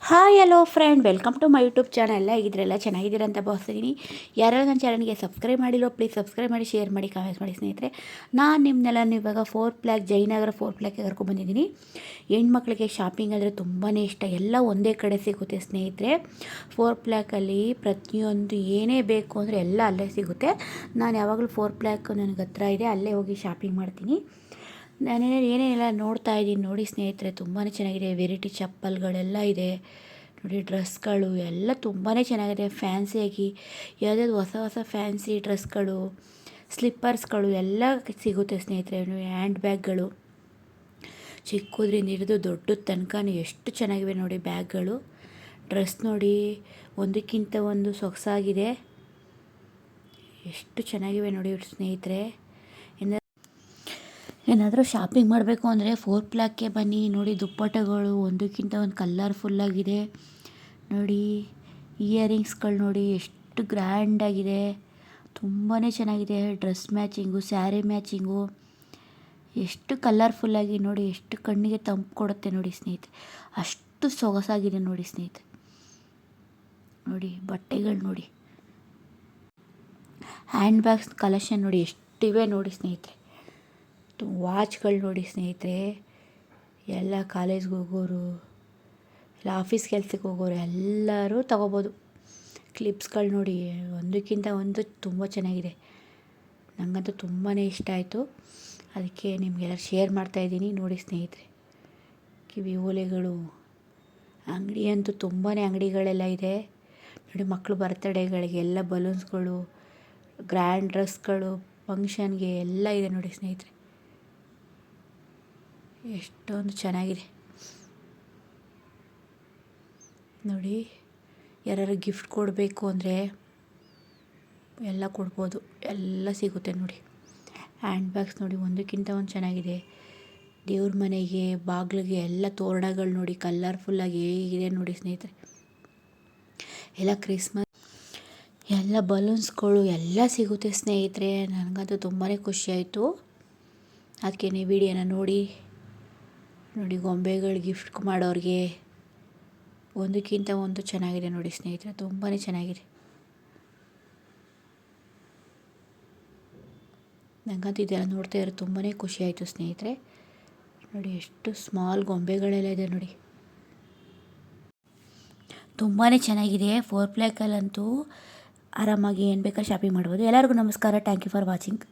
Hi hello friend, welcome to my YouTube channel. ಎಲ್ಲ ಹೇಗಿದ್ರೆಲ್ಲ ಚೆನ್ನಾಗಿದ್ದೀರ ಅಂತ ಭಾವಿಸ್ತೀನಿ. ಯಾರ್ಯಾರು ನನ್ನ ಚಾನಲ್ಗೆ ಸಬ್ಸ್ಕ್ರೈಬ್ ಮಾಡಿಲ್ಲೋ ಪ್ಲೀಸ್ ಸಬ್ಸ್ಕ್ರೈಬ್ ಮಾಡಿ, ಶೇರ್ ಮಾಡಿ, ಕಾಮೆಂಟ್ಸ್ ಮಾಡಿ ಸ್ನೇಹಿತರೆ. ನಾನು ನಿಮ್ಮನ್ನೆಲ್ಲ ಇವಾಗ ಜಯನಗರ 4 ಪ್ಲ್ಯಾಕ್ಗೆ ಕರ್ಕೊಂಡ್ಬಂದಿದ್ದೀನಿ. ಹೆಣ್ಮಕ್ಳಿಗೆ ಶಾಪಿಂಗ್ ಅಂದರೆ ತುಂಬಾ ಇಷ್ಟ. ಎಲ್ಲ ಒಂದೇ ಕಡೆ ಸಿಗುತ್ತೆ ಸ್ನೇಹಿತರೆ. 4 ಪ್ಲ್ಯಾಕಲ್ಲಿ ಪ್ರತಿಯೊಂದು ಏನೇ ಬೇಕು ಅಂದರೆ ಎಲ್ಲ ಅಲ್ಲೇ ಸಿಗುತ್ತೆ. ನಾನು ಯಾವಾಗಲೂ 4 ಪ್ಲ್ಯಾಕ್ ನನಗೆ ಹತ್ರ ಇದೆ, ಅಲ್ಲೇ ಹೋಗಿ ಶಾಪಿಂಗ್ ಮಾಡ್ತೀನಿ. ಏನೇನೆಲ್ಲ ನೋಡ್ತಾ ಇದ್ದೀನಿ ನೋಡಿ ಸ್ನೇಹಿತರೆ. ತುಂಬಾ ಚೆನ್ನಾಗಿದೆ. ವೆರೈಟಿ ಚಪ್ಪಲ್ಗಳೆಲ್ಲ ಇದೆ ನೋಡಿ. ಡ್ರೆಸ್ಗಳು ಎಲ್ಲ ತುಂಬಾ ಚೆನ್ನಾಗಿದೆ. ಫ್ಯಾನ್ಸಿಯಾಗಿ ಯಾವುದಾದ್ರು ಹೊಸ ಹೊಸ ಫ್ಯಾನ್ಸಿ ಡ್ರೆಸ್ಗಳು, ಸ್ಲಿಪ್ಪರ್ಸ್ಗಳು ಎಲ್ಲ ಸಿಗುತ್ತೆ ಸ್ನೇಹಿತರೆ. ಹ್ಯಾಂಡ್ ಬ್ಯಾಗ್ಗಳು ಚಿಕ್ಕದ್ರಿಂದ ಹಿಡಿದು ದೊಡ್ಡ ತನಕ ಎಷ್ಟು ಚೆನ್ನಾಗಿವೆ ನೋಡಿ ಬ್ಯಾಗ್ಗಳು. ಡ್ರೆಸ್ ನೋಡಿ, ಒಂದಕ್ಕಿಂತ ಒಂದು ಸೊಗಸಾಗಿದೆ. ಎಷ್ಟು ಚೆನ್ನಾಗಿವೆ ನೋಡಿ ಸ್ನೇಹಿತರೆ. ಏನಾದರೂ ಶಾಪಿಂಗ್ ಮಾಡಬೇಕು ಅಂದರೆ 4 ಪ್ಲ್ಯಾಕ್ಗೆ ಬನ್ನಿ ನೋಡಿ. ದುಪ್ಪಟ್ಟಗಳು ಒಂದಕ್ಕಿಂತ ಒಂದು ಕಲರ್ಫುಲ್ಲಾಗಿದೆ ನೋಡಿ. ಇಯರಿಂಗ್ಸ್ಗಳು ನೋಡಿ ಎಷ್ಟು ಗ್ರ್ಯಾಂಡಾಗಿದೆ, ತುಂಬಾ ಚೆನ್ನಾಗಿದೆ. ಡ್ರೆಸ್ ಮ್ಯಾಚಿಂಗು, ಸ್ಯಾರಿ ಮ್ಯಾಚಿಂಗು ಎಷ್ಟು ಕಲರ್ಫುಲ್ಲಾಗಿ ನೋಡಿ, ಎಷ್ಟು ಕಣ್ಣಿಗೆ ತಂಪು ಕೊಡುತ್ತೆ ನೋಡಿ ಸ್ನೇಹಿತರೆ. ಅಷ್ಟು ಸೊಗಸಾಗಿದೆ ನೋಡಿ ಸ್ನೇಹಿತರೆ. ನೋಡಿ ಬಟ್ಟೆಗಳು ನೋಡಿ, ಹ್ಯಾಂಡ್ ಬ್ಯಾಗ್ಸ್ ಕಲೆಕ್ಷನ್ ನೋಡಿ ಎಷ್ಟಿವೆ ನೋಡಿ ಸ್ನೇಹಿತರೆ. ವಾಚ್ಗಳು ನೋಡಿ ಸ್ನೇಹಿತರೆ. ಎಲ್ಲ ಕಾಲೇಜ್ಗೆ ಹೋಗೋರು, ಇಲ್ಲ ಆಫೀಸ್ ಕೆಲಸಕ್ಕೆ ಹೋಗೋರು ಎಲ್ಲರೂ ತಗೋಬೋದು. ಕ್ಲಿಪ್ಸ್ಗಳು ನೋಡಿ, ಒಂದಕ್ಕಿಂತ ಒಂದು ತುಂಬ ಚೆನ್ನಾಗಿದೆ. ನನಗಂತೂ ತುಂಬಾ ಇಷ್ಟ ಆಯಿತು, ಅದಕ್ಕೆ ನಿಮಗೆಲ್ಲ ಶೇರ್ ಮಾಡ್ತಾಯಿದ್ದೀನಿ ನೋಡಿ ಸ್ನೇಹಿತರೆ. ಕಿವಿ ಓಲೆಗಳು, ಅಂಗಡಿ ಅಂತೂ ತುಂಬಾ ಅಂಗಡಿಗಳೆಲ್ಲ ಇದೆ ನೋಡಿ. ಮಕ್ಕಳು ಬರ್ತಡೇಗಳಿಗೆ ಎಲ್ಲ ಬಲೂನ್ಸ್ಗಳು, ಗ್ರ್ಯಾಂಡ್ ಡ್ರೆಸ್ಗಳು, ಫಂಕ್ಷನ್ಗೆ ಎಲ್ಲ ಇದೆ ನೋಡಿ ಸ್ನೇಹಿತರೆ. ಎಷ್ಟೊಂದು ಚೆನ್ನಾಗಿದೆ ನೋಡಿ. ಯಾರು ಗಿಫ್ಟ್ ಕೊಡಬೇಕು ಅಂದರೆ ಎಲ್ಲ ಕೊಡ್ಬೋದು, ಎಲ್ಲ ಸಿಗುತ್ತೆ ನೋಡಿ. ಹ್ಯಾಂಡ್ ಬ್ಯಾಗ್ಸ್ ನೋಡಿ, ಒಂದಕ್ಕಿಂತ ಒಂದು ಚೆನ್ನಾಗಿದೆ. ದೇವ್ರ ಮನೆಗೆ, ಬಾಗಿಲಿಗೆ ಎಲ್ಲ ತೋರಣಗಳು ನೋಡಿ ಕಲರ್ಫುಲ್ಲಾಗಿ ಹೇಗಿದೆ ನೋಡಿ ಸ್ನೇಹಿತರೆ. ಎಲ್ಲ ಕ್ರಿಸ್ಮಸ್ ಎಲ್ಲ ಬಲೂನ್ಸ್ಗಳು ಎಲ್ಲ ಸಿಗುತ್ತೆ ಸ್ನೇಹಿತರೆ. ನನಗಂತೂ ತುಂಬಾ ಖುಷಿಯಾಯಿತು. ಅದಕ್ಕೆ ನೀವು ವಿಡಿಯೋನ ನೋಡಿ. ಗೊಂಬೆಗಳು ಗಿಫ್ಟ್ ಮಾಡೋರಿಗೆ ಒಂದಕ್ಕಿಂತ ಒಂದು ಚೆನ್ನಾಗಿದೆ ನೋಡಿ ಸ್ನೇಹಿತರೆ. ತುಂಬಾ ಚೆನ್ನಾಗಿದೆ. ನನಗಂತೂ ಇದೆಲ್ಲ ನೋಡ್ತಾ ಇರೋ ತುಂಬಾ ಖುಷಿಯಾಯಿತು ಸ್ನೇಹಿತರೆ. ನೋಡಿ ಎಷ್ಟು ಸ್ಮಾಲ್ ಗೊಂಬೆಗಳೆಲ್ಲ ಇದೆ ನೋಡಿ. ತುಂಬಾ ಚೆನ್ನಾಗಿದೆ. 4 ಪ್ಲ್ಯಾಕಲ್ಲಂತೂ ಆರಾಮಾಗಿ ಏನು ಬೇಕಾದ್ರೂ ಶಾಪಿಂಗ್ ಮಾಡ್ಬೋದು. ಎಲ್ಲರಿಗೂ ನಮಸ್ಕಾರ. Thank you for watching.